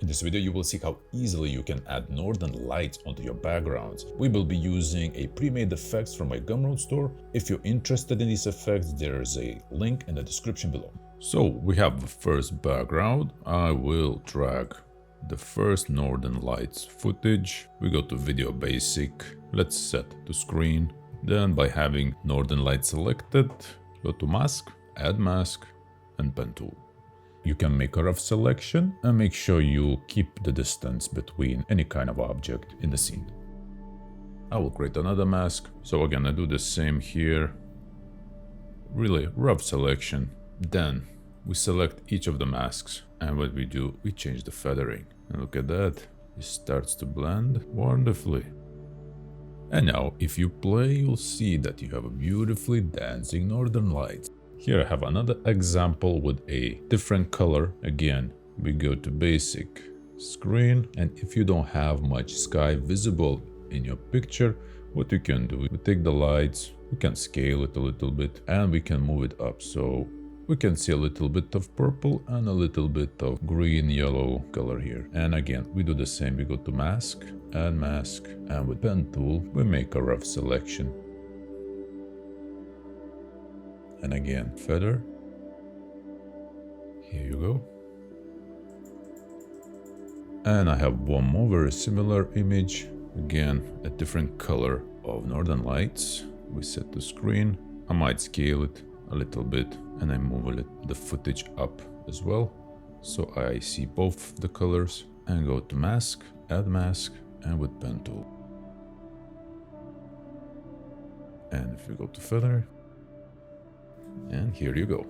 In this video, you will see how easily you can add northern lights onto your backgrounds. We will be using a pre-made effects from my Gumroad store. If you're interested in these effects, there is a link in the description below. So we have the first background. I will drag the first northern lights footage. We go to video basic. Let's set to screen. Then by having northern light selected, go to mask, add mask, and pen tool. You can make a rough selection and make sure you keep the distance between any kind of object in the scene. I will create another mask. So again, I do the same here. Really rough selection. Then we select each of the masks, and what we do, we change the feathering. And look at that, it starts to blend wonderfully. And now if you play, you'll see that you have a beautifully dancing northern lights. Here I have another example with a different color. Again, we go to basic screen, and if you don't have much sky visible in your picture, what you can do, we take the lights, we can scale it a little bit, and we can move it up so we can see a little bit of purple and a little bit of green yellow color here. And again, we do the same. We go to mask, add mask, and with pen tool we make a rough selection. And again, feather. Here you go. And I have one more very similar image. Again, a different color of northern lights. We set the screen. I might scale it a little bit, and I move the footage up as well, so I see both the colors. And go to mask, add mask, and with pen tool. And if we go to feather, and here you go.